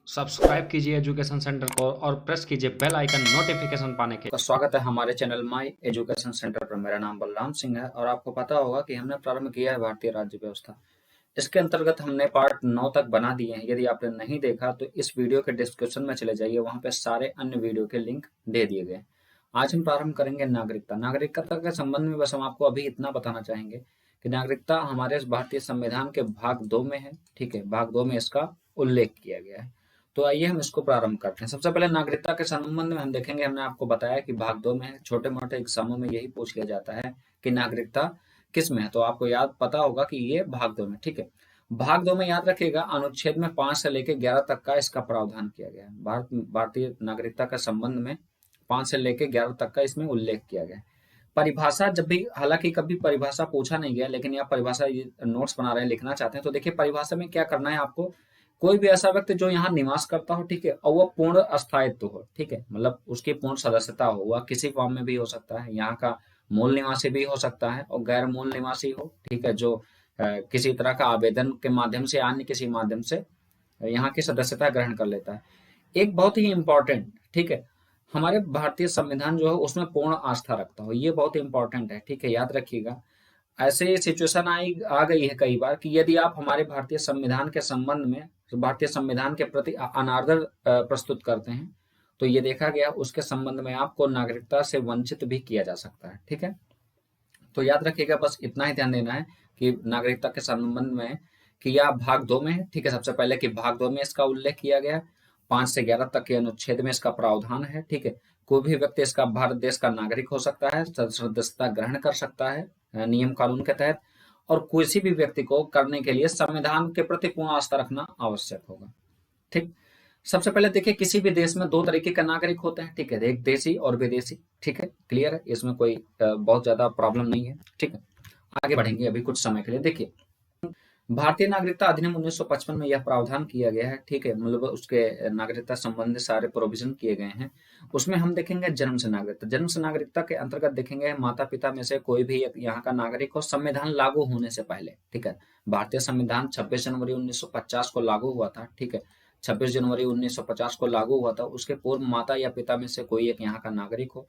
Subscribe कीजिए education centre को और प्रेस कीजिए बेल आइकन नोटिफिकेशन पाने के। तो स्वागत है हमारे चैनल माई एजुकेशन सेंटर पर। मेरा नाम बलराम सिंह है और आपको पता होगा कि हमने प्रारंभ किया है भारतीय राज्य व्यवस्था। इसके अंतर्गत हमने पार्ट 9 तक बना दिए हैं। यदि आपने नहीं देखा तो इस वीडियो के डिस्क्रिप्शन में चले जाइए, वहां पे सारे अन्य वीडियो के लिंक दे दिए गए। आज हम प्रारंभ करेंगे नागरिकता। नागरिकता के संबंध में बस हम आपको अभी इतना बताना चाहेंगे कि नागरिकता हमारे भारतीय संविधान के भाग 2 में है। ठीक है, भाग 2 में इसका उल्लेख किया गया है। तो आइए हम इसको प्रारंभ करते हैं। सबसे पहले नागरिकता के संबंध में हम देखेंगे। हमने आपको बताया कि भाग 2 में छोटे मोटे एग्जामों में यही पूछ लिया जाता है कि नागरिकता किस में है, तो आपको याद पता होगा कि ये भाग 2 में। ठीक है, भाग 2 में याद रखिएगा अनुच्छेद में 5 से लेकर 11 तक का इसका प्रावधान किया गया है। भारतीय नागरिकता के संबंध में 5 से लेकर 11 तक का इसमें उल्लेख किया गया है। परिभाषा जब भी, हालांकि कभी परिभाषा पूछा नहीं गया, लेकिन यह परिभाषा नोट्स बना रहे हैं, लिखना चाहते हैं, तो देखिए परिभाषा में क्या करना है आपको। कोई भी ऐसा व्यक्ति जो यहाँ निवास करता हो, ठीक है, और वह पूर्ण स्थायित्व हो, ठीक है, मतलब उसकी पूर्ण सदस्यता हो, वह किसी फॉर्म में भी हो सकता है, यहाँ का मूल निवासी भी हो सकता है और गैर मूल निवासी हो, ठीक है, जो किसी तरह का आवेदन के माध्यम से अन्य किसी माध्यम से यहाँ की सदस्यता ग्रहण कर लेता है। एक बहुत ही इम्पोर्टेंट, ठीक है, हमारे भारतीय संविधान जो है उसमें पूर्ण आस्था रखता हो, ये बहुत इंपॉर्टेंट है। ठीक है, याद रखिएगा। ऐसे सिचुएशन आई आ गई है कई बार कि यदि आप हमारे भारतीय संविधान के संबंध में, भारतीय संविधान के प्रति अनादर प्रस्तुत करते हैं, तो ये देखा गया उसके संबंध में आपको नागरिकता से वंचित भी किया जा सकता है। ठीक है, तो याद रखिएगा, बस इतना ही ध्यान देना है कि नागरिकता के संबंध में कि यह भाग 2 में है। ठीक है, सबसे पहले कि भाग 2 में इसका उल्लेख किया गया, 5 से 11 तक के अनुच्छेद में इसका प्रावधान है। ठीक है, कोई भी व्यक्ति इसका भारत देश का नागरिक हो सकता है, सदस्यता ग्रहण कर सकता है नियम कानून के तहत, और किसी भी व्यक्ति को करने के लिए संविधान के प्रति पूर्ण आस्था रखना आवश्यक होगा। ठीक, सबसे पहले देखिए, किसी भी देश में 2 तरीके के नागरिक होते हैं। ठीक है, एक देशी और विदेशी। ठीक है, क्लियर है, इसमें कोई बहुत ज्यादा प्रॉब्लम नहीं है। ठीक है, आगे बढ़ेंगे अभी कुछ समय के लिए। देखिए, भारतीय नागरिकता अधिनियम 1955 में यह प्रावधान किया गया है। ठीक है, मतलब उसके नागरिकता संबंधी सारे प्रोविजन किए गए हैं। उसमें हम देखेंगे जन्म से नागरिकता। जन्म से नागरिकता के अंतर्गत देखेंगे माता पिता में से कोई भी यहाँ का नागरिक हो संविधान लागू होने से पहले। ठीक है, भारतीय संविधान 26 जनवरी 1950 को लागू हुआ था। ठीक है, 26 जनवरी 1950 को लागू हुआ था। उसके पूर्व माता या पिता में से कोई एक यहाँ का नागरिक हो,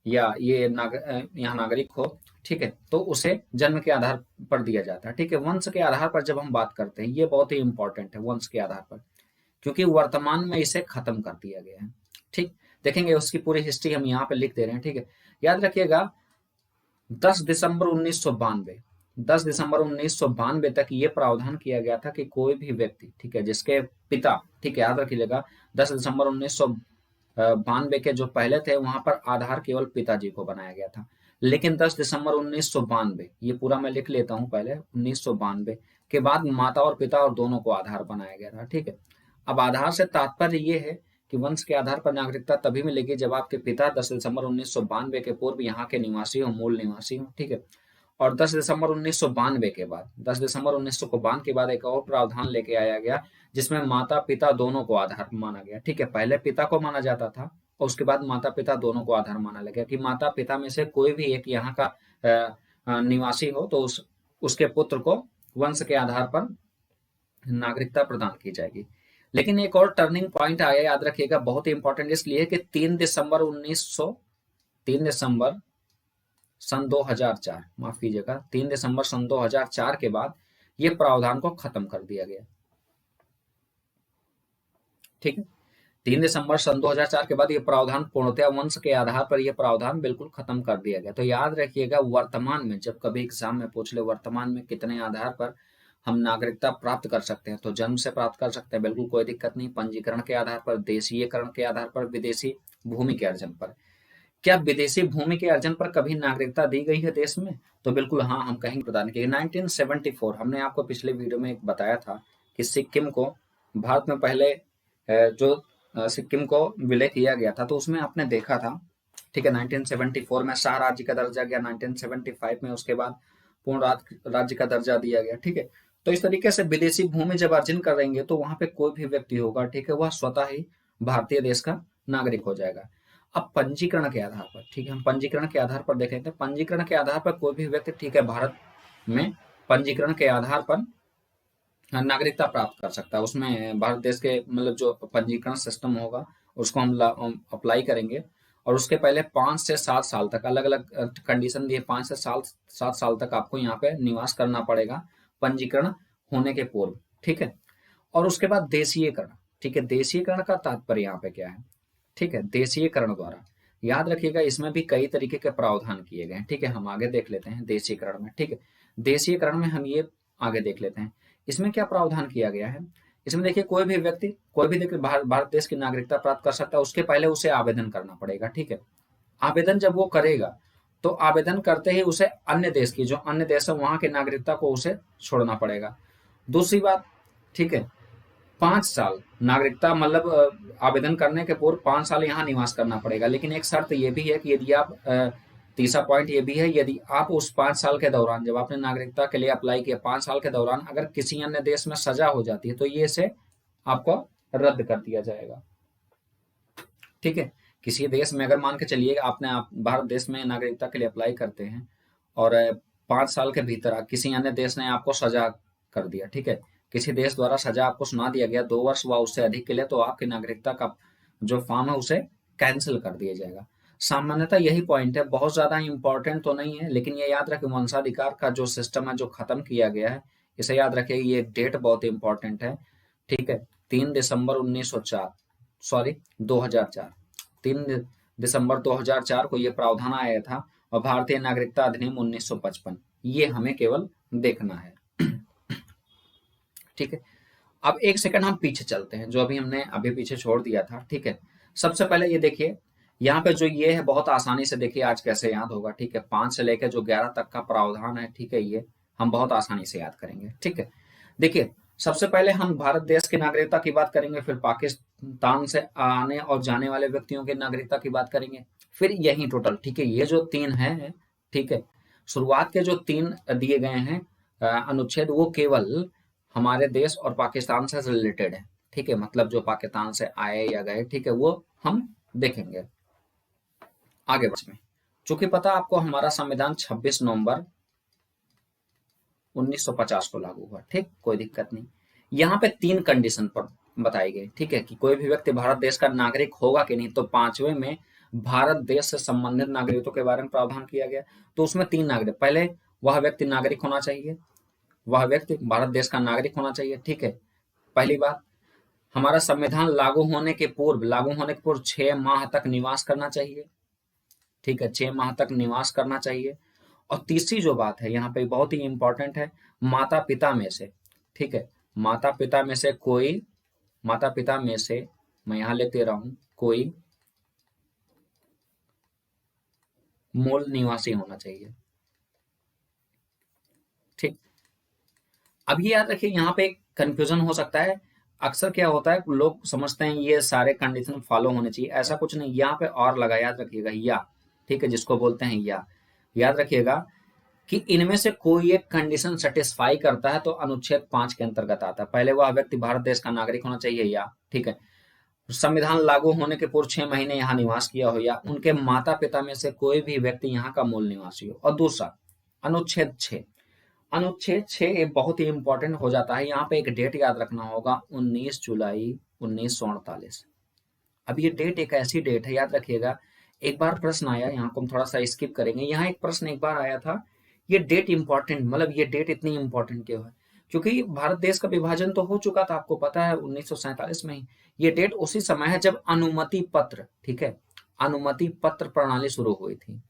या ये यहाँ नागरिक हो, ठीक है, तो उसे जन्म के आधार पर दिया जाता है। ठीक है, वंश के आधार पर जब हम बात करते हैं, ये बहुत ही इंपॉर्टेंट है, वंश के आधार पर, क्योंकि वर्तमान में इसे खत्म कर दिया गया है। ठीक, देखेंगे उसकी पूरी हिस्ट्री हम यहाँ पे लिख दे रहे हैं। ठीक है, याद रखिएगा 10 दिसंबर 1992, 10 दिसंबर 1992 तक ये प्रावधान किया गया था कि कोई भी व्यक्ति, ठीक है, जिसके पिता, ठीक है, याद रखिएगा 10 दिसंबर 1992 के जो पहले थे वहां पर आधार केवल पिताजी को बनाया गया था। लेकिन 10 दिसंबर 1992, ये पूरा मैं लिख लेता हूं पहले, 1992 के बाद माता और पिता और दोनों को आधार बनाया गया था। ठीक है, अब आधार से तात्पर्य ये है कि वंश के आधार पर नागरिकता तभी मिलेगी जब आपके पिता 10 दिसंबर 1992 के पूर्व यहाँ के निवासी हो, मूल निवासी हो। ठीक है, और 10 दिसंबर 1992 के बाद, 10 दिसंबर 1992 के बाद एक और प्रावधान लेके आया गया जिसमें माता पिता दोनों को आधार माना गया। ठीक है, पहले पिता को माना जाता था और उसके बाद माता पिता दोनों को आधार माना लगा कि माता पिता में से कोई भी एक यहाँ का निवासी हो तो उसके पुत्र को वंश के आधार पर नागरिकता प्रदान की जाएगी। लेकिन एक और टर्निंग पॉइंट आया, याद रखिएगा, बहुत ही इंपॉर्टेंट इसलिए कि 3 दिसंबर सन 2004, माफ कीजिएगा, 3 दिसंबर सन 2004 के बाद ये प्रावधान को खत्म कर दिया गया। ठीक है, 3 दिसंबर सन 2004 के बाद ये प्रावधान पूर्णतया वंश के आधार पर ये प्रावधान बिल्कुल खत्म कर दिया गया। तो याद रखिएगा, वर्तमान में जब कभी एग्जाम में पूछ ले वर्तमान में कितने आधार पर हम नागरिकता प्राप्त कर सकते हैं, तो जन्म से प्राप्त कर सकते हैं, बिल्कुल कोई दिक्कत नहीं। पंजीकरण के आधार पर, देशीयकरण के आधार पर, विदेशी भूमि के अर्जन पर। क्या विदेशी भूमि के अर्जन पर कभी नागरिकता दी गई है देश में? तो बिल्कुल हाँ, हम कहेंगे प्रदान की। 1974, हमने आपको पिछले वीडियो में बताया था कि सिक्किम को भारत में पहले जो सिक्किम को विलय किया गया था, तो उसमें आपने देखा था, ठीक है, 1974 में शाह राज्य का दर्जा गया, 1975 में उसके बाद पूर्ण राज्य का दर्जा दिया गया। ठीक है, तो इस तरीके से विदेशी भूमि जब अर्जन करेंगे तो वहां पे कोई भी व्यक्ति होगा, ठीक है, वह स्वतः ही भारतीय देश का नागरिक हो जाएगा। अब पंजीकरण के आधार पर, ठीक है, हम पंजीकरण के आधार पर देखें तो पंजीकरण के आधार पर कोई भी व्यक्ति, ठीक है, भारत में पंजीकरण के आधार पर नागरिकता प्राप्त कर सकता है। उसमें भारत देश के मतलब जो पंजीकरण सिस्टम होगा उसको हम अप्लाई करेंगे, और उसके पहले 5 से 7 साल तक अलग अलग कंडीशन दिए, 5 से 7 साल तक आपको यहाँ पे निवास करना पड़ेगा पंजीकरण होने के पूर्व, ठीक है। और उसके बाद देशीयकरण, ठीक है। देशीयकरण का तात्पर्य यहाँ पे क्या है, ठीक है। देशीयकरण द्वारा याद रखिएगा इसमें भी कई तरीके के प्रावधान किए गए हैं, ठीक है। हम आगे देख लेते हैं देशीयकरण में, ठीक है। देशीयकरण में हम ये आगे देख लेते हैं इसमें क्या प्रावधान किया गया है। इसमें देखिए कोई भी देखिए भारत देश की नागरिकता प्राप्त कर सकता है, उसके पहले उसे आवेदन करना पड़ेगा, ठीक है। आवेदन जब वो करेगा तो आवेदन करते ही उसे अन्य देश की जो अन्य देश है वहां की नागरिकता को उसे छोड़ना पड़ेगा। दूसरी बात, ठीक है, 5 साल नागरिकता मतलब आवेदन करने के पूर्व 5 साल यहाँ निवास करना पड़ेगा। लेकिन एक शर्त ये भी है कि यदि आप तीसरा पॉइंट ये भी है, यदि आप उस 5 साल के दौरान जब आपने नागरिकता के लिए अप्लाई किया 5 साल के दौरान अगर किसी अन्य देश में सजा हो जाती है तो ये इसे आपको रद्द कर दिया जाएगा, ठीक है। किसी देश में अगर मान के चलिए आप भारत देश में नागरिकता के लिए अप्लाई करते हैं और 5 साल के भीतर किसी अन्य देश ने आपको सजा कर दिया, ठीक है, किसी देश द्वारा सजा आपको सुना दिया गया 2 वर्ष व उससे अधिक के लिए, तो आपकी नागरिकता का जो फॉर्म है उसे कैंसिल कर दिया जाएगा। सामान्यतः यही पॉइंट है, बहुत ज्यादा इंपॉर्टेंट तो नहीं है, लेकिन ये याद रखें वंशाधिकार का जो सिस्टम है जो खत्म किया गया है, इसे याद रखिए, ये डेट बहुत इंपॉर्टेंट है, ठीक है। 3 दिसंबर 1904 सॉरी 2004 3 दिसंबर 2004 को ये प्रावधान आया था, और भारतीय नागरिकता अधिनियम 1955 ये हमें केवल देखना है, ठीक है। अब एक सेकंड हम पीछे चलते हैं, जो अभी हमने अभी पीछे छोड़ दिया था, ठीक है। सबसे पहले ये देखिए यहाँ पे जो ये है बहुत आसानी से देखिए आज कैसे याद होगा, ठीक है। 5 से लेकर जो 11 तक का प्रावधान है, ठीक है, ये हम बहुत आसानी से याद करेंगे, ठीक है। देखिए सबसे पहले हम भारत देश की नागरिकता की बात करेंगे, फिर पाकिस्तान से आने और जाने वाले व्यक्तियों की नागरिकता की बात करेंगे, फिर यही टोटल, ठीक है। ये जो 3 है, ठीक है, शुरुआत के जो 3 दिए गए हैं अनुच्छेद वो केवल हमारे देश और पाकिस्तान से रिलेटेड है, ठीक है। मतलब जो पाकिस्तान से आए या गए, ठीक है, वो हम देखेंगे आगे में। चूंकि पता आपको हमारा संविधान 26 नवंबर 1950 को लागू हुआ, ठीक, कोई दिक्कत नहीं। यहाँ पे 3 कंडीशन पर बताई गई, ठीक है, कि कोई भी व्यक्ति भारत देश का नागरिक होगा कि नहीं, तो 5वें में भारत देश से संबंधित नागरिकों के बारे में प्रावधान किया गया। तो उसमें 3 नागरिक, पहले वह व्यक्ति नागरिक होना चाहिए, वह व्यक्ति भारत देश का नागरिक होना चाहिए, ठीक है, पहली बात। हमारा संविधान लागू होने के पूर्व 6 माह तक निवास करना चाहिए, ठीक है, 6 माह तक निवास करना चाहिए। और तीसरी जो बात है यहाँ पे बहुत ही इंपॉर्टेंट है, माता पिता में से, ठीक है, माता पिता में से मैं यहाँ लिख दे रहा हूं, कोई मूल निवासी होना चाहिए, ठीक। अब ये याद रखिए यहाँ पे कंफ्यूजन हो सकता है, अक्सर क्या होता है लोग समझते हैं ये सारे कंडीशन फॉलो होने चाहिए, ऐसा कुछ नहीं, यहाँ पे और लगा, याद रखिएगा या, ठीक है, जिसको बोलते हैं या। याद रखिएगा कि इनमें से कोई एक कंडीशन सेटिस्फाई करता है तो अनुच्छेद 5 के अंतर्गत आता है। पहले वह व्यक्ति भारत देश का नागरिक होना चाहिए या, ठीक है, संविधान लागू होने के पूर्व 6 महीने यहाँ निवास किया हो, या उनके माता पिता में से कोई भी व्यक्ति यहाँ का मूल निवासी हो। और दूसरा अनुच्छेद 6 बहुत ही इंपॉर्टेंट हो जाता है, यहाँ पे एक डेट याद रखना होगा, 19 जुलाई 1948। अब ये डेट एक ऐसी डेट है, याद रखिएगा, एक बार प्रश्न आया, यहाँ को हम थोड़ा सा स्किप करेंगे, यहाँ एक प्रश्न एक बार आया था, ये डेट इंपॉर्टेंट, मतलब ये डेट इतनी इंपॉर्टेंट क्यों है, क्योंकि भारत देश का विभाजन तो हो चुका था, आपको पता है 1947 में ही। ये डेट उसी समय है जब अनुमति पत्र, ठीक है, अनुमति पत्र प्रणाली शुरू हुई थी।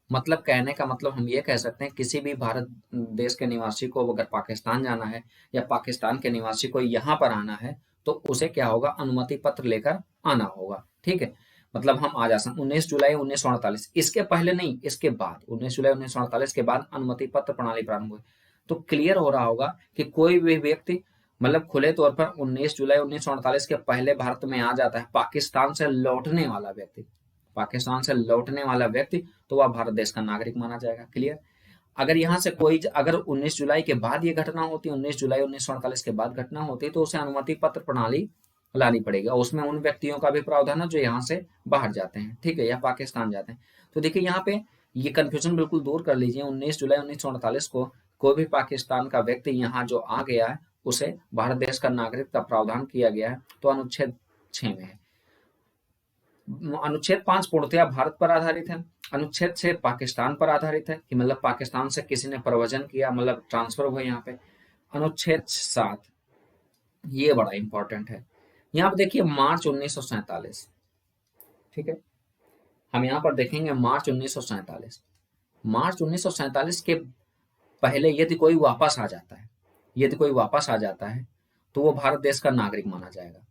मतलब कहने का मतलब हम ये कह सकते हैं किसी भी भारत देश के निवासी को अगर पाकिस्तान जाना है या पाकिस्तान के निवासी को यहाँ पर आना है तो उसे क्या होगा, अनुमति पत्र लेकर आना होगा, ठीक है। मतलब हम आ जा सकते 19 जुलाई 1948, इसके पहले नहीं, इसके बाद 19 जुलाई 1948 के बाद अनुमति पत्र प्रणाली प्रारंभ हुई। तो क्लियर हो रहा होगा कि कोई भी व्यक्ति मतलब खुले तौर पर 19 जुलाई 1948 के पहले भारत में आ जाता है, पाकिस्तान से लौटने वाला व्यक्ति तो वह भारत देश का नागरिक माना जाएगा, क्लियर। अगर यहाँ से कोई अगर 19 जुलाई के बाद ये घटना होती, 19 जुलाई 1948 के बाद घटना होती, तो उसे अनुमति पत्र प्रणाली लानी पड़ेगी, और उसमें उन व्यक्तियों का भी प्रावधान है जो यहाँ से बाहर जाते हैं, ठीक है, या पाकिस्तान जाते हैं। तो देखिए यहाँ पे ये कंफ्यूजन बिल्कुल दूर कर लीजिए, 19 जुलाई 1948 को कोई भी पाकिस्तान का व्यक्ति यहाँ जो आ गया है उसे भारत देश का नागरिक का प्रावधान किया गया है, तो अनुच्छेद 6 में है। अनुच्छेद 5 पूर्णतया भारत पर आधारित है। अनुच्छेद 6 पाकिस्तान पर आधारित है कि मतलब पाकिस्तान से किसी ने प्रव्रजन किया, मतलब ट्रांसफर हुआ यहाँ पे। अनुच्छेद 7 ये बड़ा इंपॉर्टेंट है। यहाँ पर देखिए मार्च 1947, ठीक है, हम यहाँ पर देखेंगे मार्च 1947। मार्च 1947 के पहले यदि कोई वापस आ जाता है, यदि कोई वापस आ जाता है तो वो भारत देश का नागरिक माना जाएगा,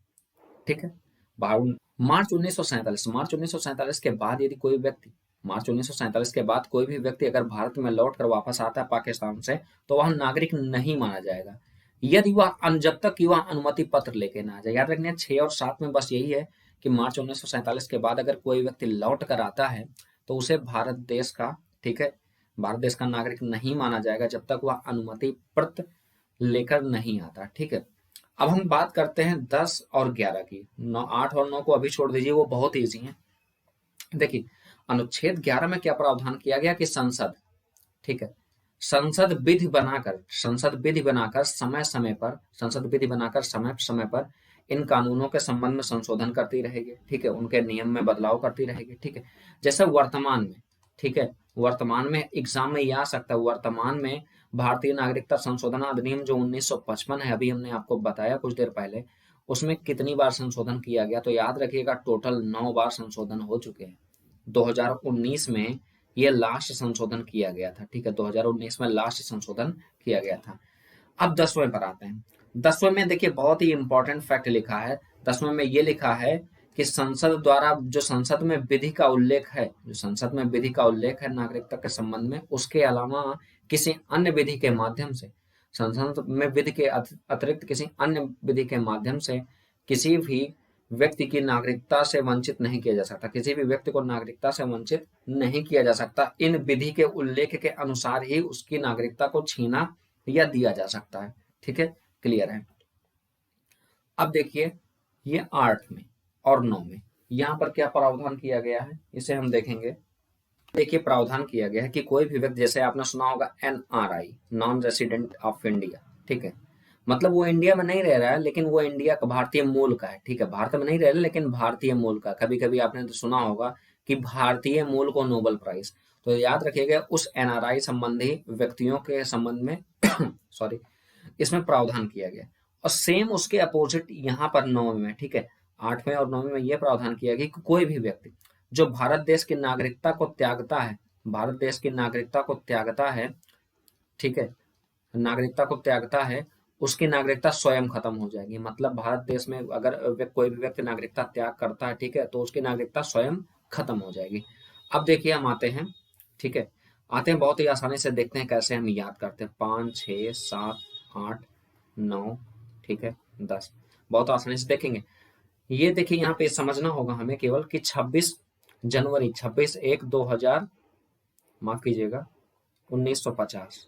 ठीक है। मार्च 1947 के बाद यदि कोई व्यक्ति, मार्च 1947 के बाद कोई भी व्यक्ति अगर भारत में लौट कर वापस आता है पाकिस्तान से, तो वह नागरिक नहीं माना जाएगा यदि वह जब तक कि वह अनुमति पत्र लेके ना आ जाए। याद रखना 6 और 7 में बस यही है कि मार्च 1947 के बाद अगर कोई व्यक्ति लौट कर आता है तो उसे भारत देश का, ठीक है, भारत देश का नागरिक नहीं माना जाएगा जब तक वह अनुमति पत्र लेकर नहीं आता, ठीक है। अब हम बात करते हैं 10 और 11 की। 8 और 9 को अभी छोड़ दीजिए, वो बहुत ईजी है। देखिए अनुच्छेद 11 में क्या प्रावधान किया गया कि संसद, ठीक है, संसद विधि बनाकर समय समय पर इन कानूनों के संबंध में संशोधन करती रहेगी, ठीक है, उनके नियम में बदलाव करती रहेगी, ठीक है। जैसे वर्तमान में, ठीक है, वर्तमान में एग्जाम में यह आ सकता है, वर्तमान में भारतीय नागरिकता संशोधन अधिनियम जो 1955 है, अभी हमने आपको बताया कुछ देर पहले, उसमें कितनी बार संशोधन किया गया, तो याद रखिएगा टोटल 9 बार संशोधन हो चुके हैं। 2019 में ये लास्ट संशोधन किया गया था, ठीक है, 2019 में लास्ट संशोधन किया गया था। अब 10वें पर आते हैं। 10वें में देखिए बहुत ही इंपॉर्टेंट फैक्ट लिखा है। 10वें में ये लिखा है कि संसद द्वारा जो संसद में विधि का उल्लेख है, जो संसद में विधि का उल्लेख है नागरिकता के संबंध में, उसके अलावा किसी अन्य विधि के माध्यम से, संसद में विधि के अतिरिक्त किसी अन्य विधि के माध्यम से किसी भी व्यक्ति की नागरिकता से वंचित नहीं किया जा सकता, किसी भी व्यक्ति को नागरिकता से वंचित नहीं किया जा सकता। इन विधि के उल्लेख के अनुसार ही उसकी नागरिकता को छीना या दिया जा सकता है, ठीक है, क्लियर है। अब देखिए ये 8 में और 9 में यहाँ पर क्या प्रावधान किया गया है, इसे हम देखेंगे। देखिए प्रावधान किया गया है कि कोई भी व्यक्ति, जैसे आपने सुना होगा NRI, non resident of India, ठीक है, मतलब वो इंडिया में नहीं रह रहा है लेकिन वो इंडिया का भारतीय मूल का है, ठीक है, भारत में नहीं रह रहा लेकिन भारतीय मूल का। कभी कभी आपने तो सुना होगा कि भारतीय मूल को नोबेल प्राइज, तो याद रखिएगा उस NRI संबंधी व्यक्तियों के संबंध में सॉरी इसमें प्रावधान किया गया। और सेम उसके अपोजिट यहाँ पर 9 में, ठीक है, 8वें और 9वें में यह प्रावधान किया गया कि कोई भी व्यक्ति जो भारत देश की नागरिकता को त्यागता है, भारत देश की नागरिकता को त्यागता है, ठीक है, नागरिकता को त्यागता है, उसकी नागरिकता स्वयं खत्म हो जाएगी। मतलब भारत देश में अगर कोई भी व्यक्ति नागरिकता त्याग करता है, ठीक है, तो उसकी नागरिकता स्वयं खत्म हो जाएगी। अब देखिए हम आते हैं, ठीक है, आते हैं बहुत ही आसानी से, देखते हैं कैसे हम याद करते हैं। 5, 6, 7, 8, 9, ठीक है, 10, बहुत आसानी से देखेंगे। ये देखिए यहाँ पे समझना होगा हमें केवल कि 26 जनवरी 26/1/2000 माफ कीजिएगा 1950,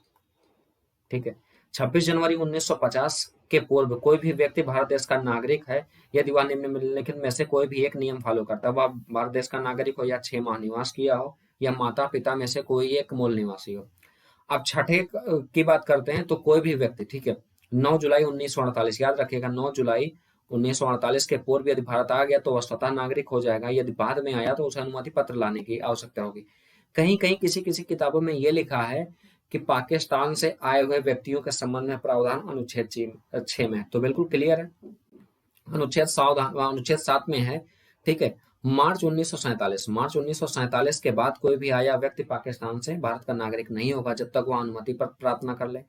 ठीक है, 26 जनवरी 1950 के पूर्व कोई भी व्यक्ति भारत देश का नागरिक है यदि वह निम्नलिखित में से कोई भी एक नियम फॉलो करता है। वह भारत देश का नागरिक हो या 6 माह निवास किया हो या माता पिता में से कोई एक मूल निवासी हो। अब छठे की बात करते हैं तो कोई भी व्यक्ति, ठीक है, 9 जुलाई 1948, याद रखिएगा 9 जुलाई 1948 के पूर्व यदि भारत आ गया तो वह स्वतः नागरिक हो जाएगा। यदि बाद में आया तो उसे अनुमति पत्र लाने की आवश्यकता होगी। कहीं कहीं किसी किसी किताबों में यह लिखा है कि पाकिस्तान से आए हुए व्यक्तियों के संबंध में प्रावधान अनुच्छेद 6 में है, तो बिल्कुल क्लियर है। अनुच्छेद 7 में है, ठीक है। मार्च 1947 के बाद कोई भी आया व्यक्ति पाकिस्तान से भारत का नागरिक नहीं होगा जब तक वह अनुमति पत्र प्राप्त न कर ले।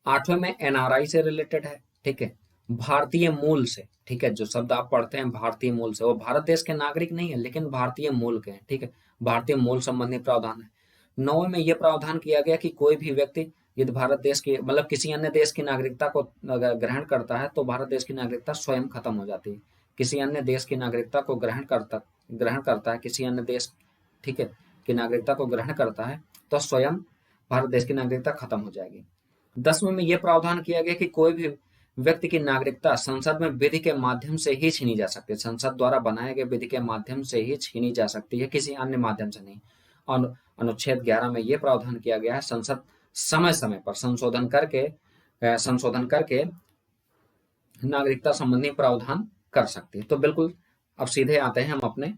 8वें में NRI से रिलेटेड है, ठीक है, भारतीय मूल से, ठीक है, जो शब्द आप पढ़ते हैं भारतीय मूल से, वो भारत देश के नागरिक नहीं है लेकिन भारतीय मूल के हैं, ठीक है, भारतीय मूल संबंधी प्रावधान है। 9 में यह प्रावधान किया गया कि कोई भी व्यक्ति यदि भारत देश की मतलब किसी अन्य देश की नागरिकता को ग्रहण करता है तो भारत देश की नागरिकता स्वयं खत्म हो जाती है। किसी अन्य देश की नागरिकता को ग्रहण करता है किसी अन्य देश, ठीक है, की नागरिकता को ग्रहण करता है तो स्वयं भारत देश की नागरिकता खत्म हो जाएगी। 10वें में यह प्रावधान किया गया कि कोई भी व्यक्ति की नागरिकता संसद में विधि के माध्यम से ही छीनी जा सकती है, संसद द्वारा बनाए गए विधि के माध्यम से ही छीनी जा सकती है, किसी अन्य माध्यम से नहीं। और अनुच्छेद 11 में यह प्रावधान किया गया है समय समय पर संशोधन करके नागरिकता संबंधी प्रावधान कर सकती है। तो बिल्कुल अब सीधे आते हैं हम अपने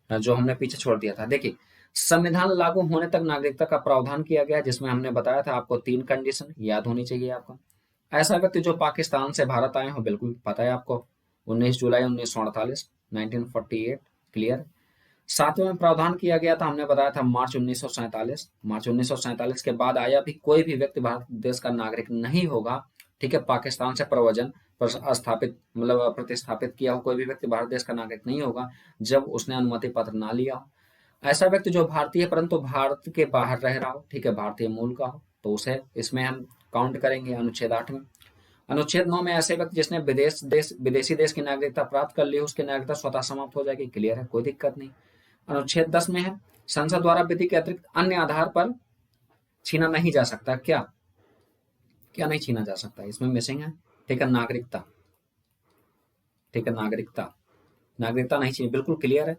जो हमने पीछे छोड़ दिया था। देखिए, संविधान लागू होने तक नागरिकता का प्रावधान किया गया, जिसमें हमने बताया था आपको 3 कंडीशन याद होनी चाहिए आपको। ऐसा व्यक्ति जो पाकिस्तान से भारत आए हो, बिल्कुल पता है आपको, 19 जुलाई 1948 1948 क्लियर। सातवें में प्रावधान किया गया था, हमने बताया था मार्च 1947। मार्च 1947 के बाद आया भी कोई भी व्यक्ति भारत देश का नागरिक नहीं होगा, ठीक है। पाकिस्तान से प्रव्रजन स्थापित मतलब प्रतिस्थापित किया हो कोई भी व्यक्ति भारत देश का नागरिक नहीं होगा जब उसने अनुमति पत्र ना लिया हो। ऐसा व्यक्ति जो भारतीय परंतु भारत के बाहर रह रहा हो, ठीक है, भारतीय मूल का हो, तो उसे इसमें हम काउंट करेंगे अनुच्छेद 8 में। अनुच्छेद 9 में ऐसे व्यक्ति जिसने विदेशी देश की नागरिकता प्राप्त कर ली हो, उसकी नागरिकता स्वतः समाप्त हो जाएगी, क्लियर है, कोई दिक्कत नहीं। अनुच्छेद 10 में है, संसद द्वारा विधि के अतिरिक्त अन्य आधार पर छीना नहीं जा सकता। क्या क्या नहीं छीना जा सकता, इसमें मिसिंग है, ठीक है, नागरिकता, ठीक है, नागरिकता नहीं छीनी, बिल्कुल क्लियर है।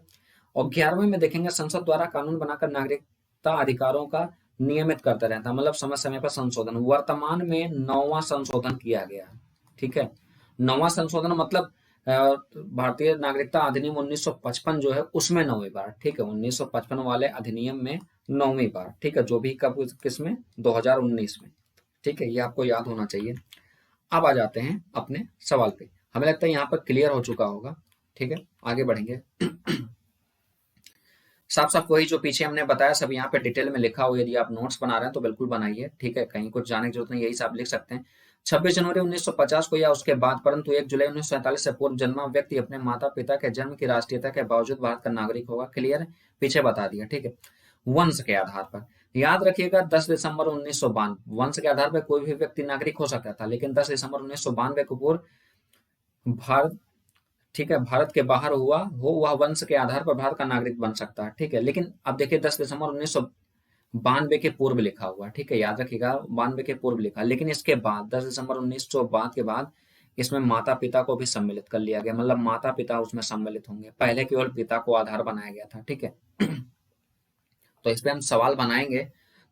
और 11वें में देखेंगे, संसद द्वारा कानून बनाकर नागरिकता अधिकारों का नियमित करता रहता, मतलब समय समय पर संशोधन। वर्तमान में 9वां संशोधन किया गया, ठीक है। 9वां संशोधन मतलब भारतीय नागरिकता अधिनियम 1955 जो है उसमें 9वीं बार, ठीक है, 1955 वाले अधिनियम में 9वीं बार, ठीक है, जो भी कब किसमें 2019 में, ठीक है, ये आपको याद होना चाहिए। अब आ जाते हैं अपने सवाल पे, हमें लगता है यहाँ पर क्लियर हो चुका होगा, ठीक है, आगे बढ़ेंगे। साफ साफ वही जो पीछे हमने बताया सब यहाँ पे डिटेल में लिखा हो, यदि आप नोट्स बना रहे हैं तो बिल्कुल बनाइए, ठीक है, कहीं कुछ जाने की जरूरत नहीं, यही सब लिख सकते हैं। 26 जनवरी 1950 को या उसके बाद परंतु 1 जुलाई 1947 से पूर्व जन्मा व्यक्ति अपने माता पिता के जन्म की राष्ट्रीयता के बावजूद भारत का नागरिक होगा, क्लियर है, पीछे बता दिया, ठीक है। वंश के आधार पर याद रखिएगा, 10 दिसंबर 1992 वंश के आधार पर कोई भी व्यक्ति नागरिक हो सकता था, लेकिन 10 दिसंबर 1992 को पूर्व भारत, ठीक है, भारत के बाहर हुआ हो वह वंश के आधार पर भारत का नागरिक बन सकता है, ठीक है। लेकिन अब देखिए 10 दिसंबर 1992 के पूर्व लिखा हुआ, ठीक है, याद रखिएगा 92 के पूर्व लिखा, लेकिन इसके बाद 10 दिसंबर 1992 के बाद इसमें माता पिता को भी सम्मिलित कर लिया गया, मतलब माता पिता उसमें सम्मिलित होंगे, पहले केवल पिता को आधार बनाया गया था, ठीक है। तो इस पे हम सवाल बनाएंगे,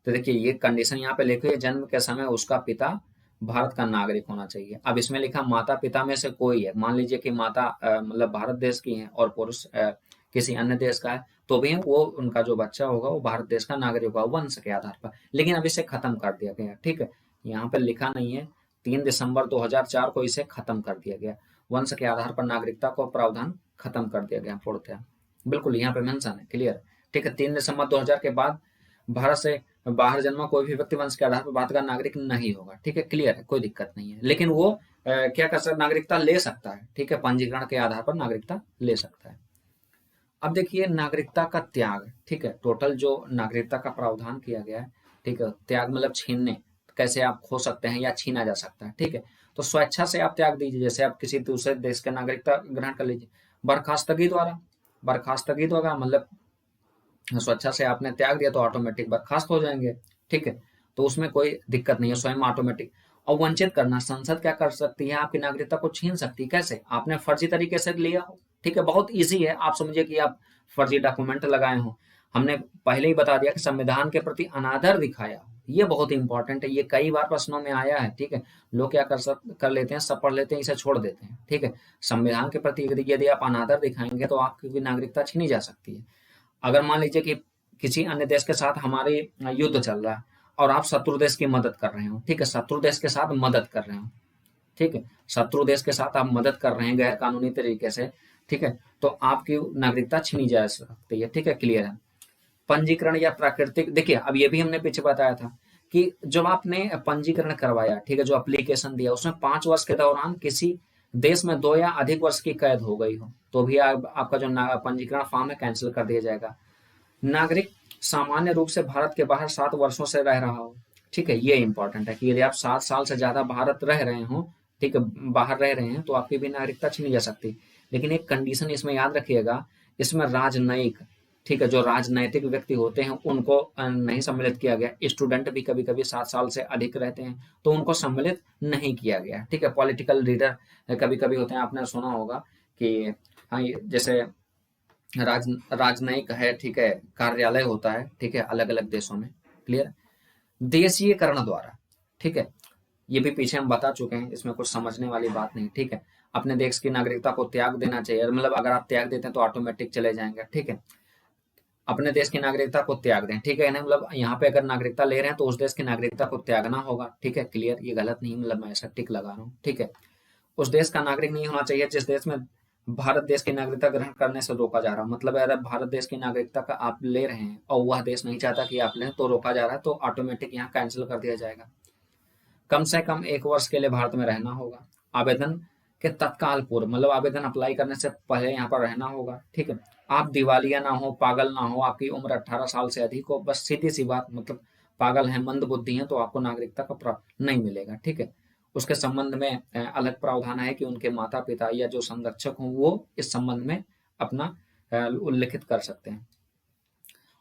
तो देखिए ये कंडीशन यहाँ पे लिखी है, जन्म के समय उसका पिता भारत का नागरिक होना चाहिए। अब इसमें लिखा माता पिता में से कोई है, मान लीजिए कि माता मतलब भारत देश की है और पुरुष किसी अन्य देश का है, तो भी वो उनका जो बच्चा होगा वो भारत देश का नागरिक होगा वंश के आधार पर। लेकिन अब इसे खत्म कर दिया गया, ठीक है, यहाँ पर लिखा नहीं है, 3 दिसंबर 2004 को इसे खत्म कर दिया गया, वंश के आधार पर नागरिकता को प्रावधान खत्म कर दिया गया पूर्णतः, बिल्कुल यहाँ पे मेंशन है, क्लियर, ठीक है। 3 दिसंबर 2000 के बाद भारत से बाहर जन्मा कोई भी व्यक्ति वंश के आधार पर भारत का नागरिक नहीं होगा, ठीक है, क्लियर है, कोई दिक्कत नहीं है। लेकिन वो क्या कर सकता, नागरिकता ले सकता है, ठीक है, पंजीकरण के आधार पर नागरिकता ले सकता है। अब देखिए नागरिकता का त्याग, ठीक है, टोटल जो नागरिकता का प्रावधान किया गया है, ठीक है, त्याग मतलब छीनने, कैसे आप खो सकते हैं या छीना जा सकता है, ठीक है। तो स्वेच्छा से आप त्याग दीजिए, जैसे आप किसी दूसरे देश के नागरिकता ग्रहण कर लीजिए, बर्खास्तगी द्वारा मतलब स्वेच्छा से आपने त्याग दिया तो ऑटोमेटिक बर्खास्त हो जाएंगे, ठीक है, तो उसमें कोई दिक्कत नहीं है, स्वयं ऑटोमेटिक। और वंचित करना, संसद क्या कर सकती है, आपकी नागरिकता को छीन सकती है, कैसे, आपने फर्जी तरीके से लिया हो, ठीक है, बहुत इजी है, आप समझिए कि आप फर्जी डॉक्यूमेंट लगाए हो, हमने पहले ही बता दिया कि संविधान के प्रति अनादर दिखाया, ये बहुत इंपॉर्टेंट है, ये कई बार प्रश्नों में आया है, ठीक है। लोग क्या कर लेते हैं, सब पढ़ लेते हैं, इसे छोड़ देते हैं, ठीक है। संविधान के प्रति यदि आप अनादर दिखाएंगे तो आपकी नागरिकता छीनी जा सकती है। अगर मान लीजिए कि किसी अन्य देश के साथ हमारे युद्ध चल रहा है और आप शत्रु देश की मदद कर रहे हो, ठीक है, शत्रु देश के साथ मदद कर रहे हो, ठीक है, शत्रु देश के साथ आप मदद कर रहे हैं गैर कानूनी तरीके से, ठीक है, तो आपकी नागरिकता छीनी जा सकती है, ठीक है, क्लियर है। पंजीकरण या प्राकृतिक, देखिए अब ये भी हमने पीछे बताया था कि जब आपने पंजीकरण करवाया, ठीक है, जो एप्लीकेशन दिया उसमें 5 वर्ष के दौरान किसी देश में 2 या अधिक वर्ष की कैद हो गई हो तो भी आपका जो पंजीकरण फॉर्म है कैंसिल कर दिया जाएगा। नागरिक सामान्य रूप से भारत के बाहर 7 वर्षों से रह रहा हो, ठीक है, ये इंपॉर्टेंट है कि यदि आप 7 साल से ज्यादा भारत रह रहे हो, ठीक है, बाहर रह रहे हैं तो आपकी भी नागरिकता छीनी जा सकती। लेकिन एक कंडीशन इसमें याद रखिएगा, इसमें राजनयिक, ठीक है, जो राजनैतिक व्यक्ति होते हैं उनको नहीं सम्मिलित किया गया। स्टूडेंट भी कभी कभी 7 साल से अधिक रहते हैं तो उनको सम्मिलित नहीं किया गया, ठीक है। पॉलिटिकल लीडर कभी कभी होते हैं, आपने सुना होगा कि हाँ जैसे राजनयिक है, ठीक है, कार्यालय होता है, ठीक है, अलग अलग देशों में, क्लियर। देशीयकरण द्वारा, ठीक है, ये भी पीछे हम बता चुके हैं, इसमें कुछ समझने वाली बात नहीं, ठीक है। अपने देश की नागरिकता को त्याग देना चाहिए, मतलब अगर आप त्याग देते हैं तो ऑटोमेटिक चले जाएंगे, ठीक है। अपने देश की नागरिकता को त्याग दें, ठीक है ना, मतलब यहाँ पे अगर नागरिकता ले रहे हैं तो उस देश की नागरिकता को त्यागना होगा, ठीक है, क्लियर, ये गलत नहीं, मतलब मैं ऐसा टिक लगा रहा हूँ, ठीक है। उस देश का नागरिक नहीं होना चाहिए जिस देश में भारत देश की नागरिकता ग्रहण करने से रोका जा रहा है, मतलब अगर भारत देश की नागरिकता का आप ले रहे हैं और वह देश नहीं चाहता कि आप लें तो रोका जा रहा है, तो ऑटोमेटिक यहाँ कैंसिल कर दिया जाएगा। कम से कम 1 वर्ष के लिए भारत में रहना होगा। आवेदन के तत्काल पूर्व, मतलब आवेदन अप्लाई करने से पहले यहाँ पर रहना होगा, ठीक है। आप दिवालिया ना हो, पागल ना हो, आपकी उम्र 18 साल से अधिक हो, बस सीधी सी बात, मतलब पागल है, मंद बुद्धि है तो आपको नागरिकता का नहीं मिलेगा, ठीक है। उसके संबंध में अलग प्रावधान है कि उनके माता पिता या जो संरक्षक हों वो इस संबंध में अपना उल्लिखित कर सकते हैं।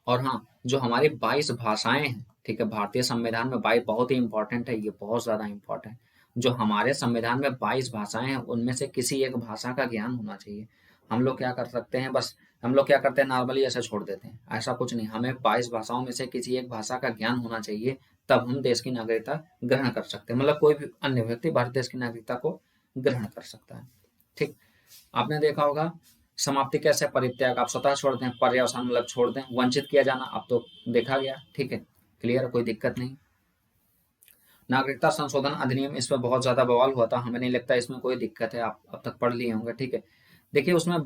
और हाँ, जो हमारी 22 भाषाएं हैं, ठीक है, भारतीय संविधान में 22 बहुत ही इंपॉर्टेंट है, ये बहुत ज्यादा इंपॉर्टेंट, जो हमारे संविधान में 22 भाषाएं हैं उनमें से किसी एक भाषा का ज्ञान होना चाहिए। हम लोग क्या कर सकते हैं, बस हम लोग क्या करते हैं, नॉर्मली ऐसे छोड़ देते हैं, ऐसा कुछ नहीं, हमें 22 भाषाओं में से किसी एक भाषा का ज्ञान होना चाहिए, तब हम देश की नागरिकता ग्रहण कर सकते हैं, मतलब कोई भी अन्य व्यक्ति भारत देश की नागरिकता को ग्रहण कर सकता है, ठीक। आपने देखा होगा समाप्ति कैसे, परित्याग, आप स्वतः छोड़ दें, पर्यवसान मतलब छोड़ दें, वंचित किया जाना अब तो देखा गया, ठीक है, क्लियर, कोई दिक्कत नहीं। नागरिकता संशोधन अधिनियम, इस पर बहुत ज्यादा बवाल हुआ था, हमें नहीं लगता इसमें कोई दिक्कत है, आप अब तक पढ़ लिए होंगे, ठीक है। देखिए उसमें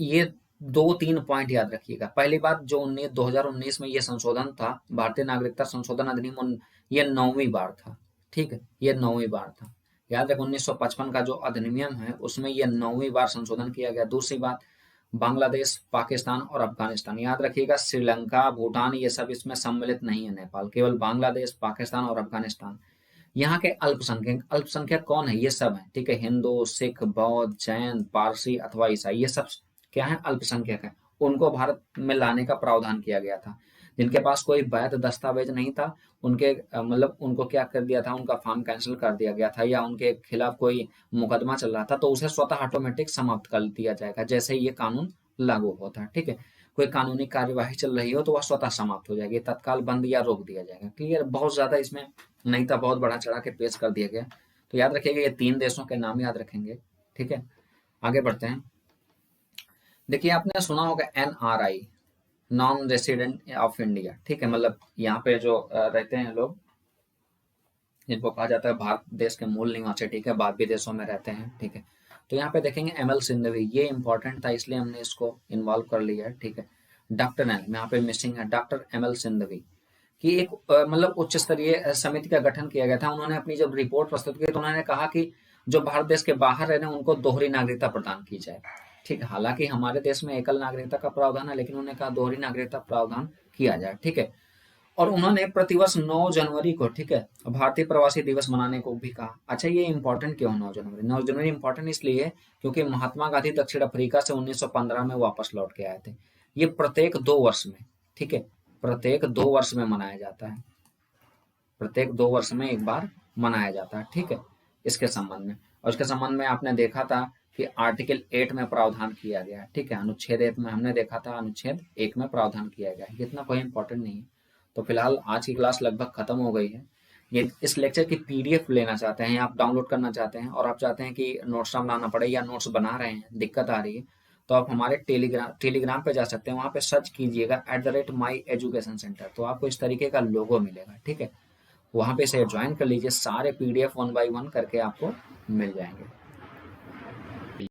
ये 2-3 पॉइंट याद रखिएगा। पहली बात, जो 2019 में ये संशोधन था, भारतीय नागरिकता संशोधन अधिनियम, ये 9वीं बार था, ठीक है, ये 9वीं बार था। याद रखें 1955 का जो अधिनियम है उसमें ये 9वीं बार संशोधन किया गया। दूसरी बात, बांग्लादेश, पाकिस्तान और अफगानिस्तान, याद रखिएगा, श्रीलंका, भूटान, ये सब इसमें सम्मिलित नहीं है, नेपाल, केवल बांग्लादेश, पाकिस्तान और अफगानिस्तान। यहाँ के अल्पसंख्यक, अल्पसंख्यक कौन है, ये सब है, ठीक है, हिंदू, सिख, बौद्ध, जैन, पारसी अथवा ईसाई, ये सब क्या है, अल्पसंख्यक है, उनको भारत में लाने का प्रावधान किया गया था। जिनके पास कोई वैध दस्तावेज नहीं था, उनके मतलब उनको क्या कर दिया था, उनका फॉर्म कैंसिल कर दिया गया था, या उनके खिलाफ कोई मुकदमा चल रहा था तो उसे स्वतः ऑटोमेटिक समाप्त कर दिया जाएगा जैसे ही ये कानून लागू होता है, ठीक है। कोई कानूनी कार्यवाही चल रही हो तो वह स्वतः समाप्त हो जाएगी, तत्काल बंद या रोक दिया जाएगा, क्लियर, बहुत ज्यादा इसमें नहीं था, बहुत बड़ा चढ़ा के पेश कर दिया गया। तो याद रखिएगा ये 3 देशों के नाम याद रखेंगे, ठीक है। आगे बढ़ते हैं। देखिए आपने सुना होगा NRI, non resident of India, ठीक है, मतलब यहाँ पे जो रहते हैं लोग, जिनको कहा जाता है भारत देश के मूल निवासी, ठीक है, बाद विदेशों में रहते हैं, ठीक है। तो यहाँ पे देखेंगे ML सिंधवी, ये इंपॉर्टेंट था इसलिए हमने इसको इन्वॉल्व कर लिया है, ठीक है। डॉक्टर एल, यहाँ पे मिसिंग है, डॉक्टर ML सिंधवी की एक मतलब उच्च स्तरीय समिति का गठन किया गया था। उन्होंने अपनी जब रिपोर्ट प्रस्तुत की तो उन्होंने कहा कि जो भारत देश के बाहर रह रहे हैं उनको दोहरी नागरिकता प्रदान की जाए, ठीक है। हालांकि हमारे देश में एकल नागरिकता का प्रावधान है, लेकिन उन्होंने कहा दोहरी नागरिकता प्रावधान किया जाए, ठीक है। और उन्होंने प्रतिवर्ष 9 जनवरी को, ठीक है, भारतीय प्रवासी दिवस मनाने को भी कहा। अच्छा, ये इंपॉर्टेंट क्यों 9 जनवरी इंपॉर्टेंट इसलिए क्योंकि महात्मा गांधी दक्षिण अफ्रीका से 1915 में वापस लौट के आए थे। ये प्रत्येक 2 वर्ष में, ठीक है, प्रत्येक 2 वर्ष में मनाया जाता है, प्रत्येक 2 वर्ष में एक बार मनाया जाता है, ठीक है, इसके संबंध में। और इसके संबंध में आपने देखा था कि आर्टिकल 8 में प्रावधान किया गया है, ठीक है, अनुच्छेद 1 में हमने देखा था, अनुच्छेद 1 में प्रावधान किया गया है, इतना कोई इंपॉर्टेंट नहीं है। तो फिलहाल आज की क्लास लगभग खत्म हो गई है। ये इस लेक्चर की PDF लेना चाहते हैं, आप डाउनलोड करना चाहते हैं और आप चाहते हैं कि नोट्स बनाना पड़े या नोट्स बना रहे हैं, दिक्कत आ रही है, तो आप हमारे टेलीग्राम पे जा सकते हैं, वहाँ पे सर्च कीजिएगा @MyEducationCenter, तो आपको इस तरीके का लोगो मिलेगा, ठीक है। वहाँ पे इसे ज्वाइन कर लीजिए, सारे PDF 1 by 1 करके आपको मिल जाएंगे।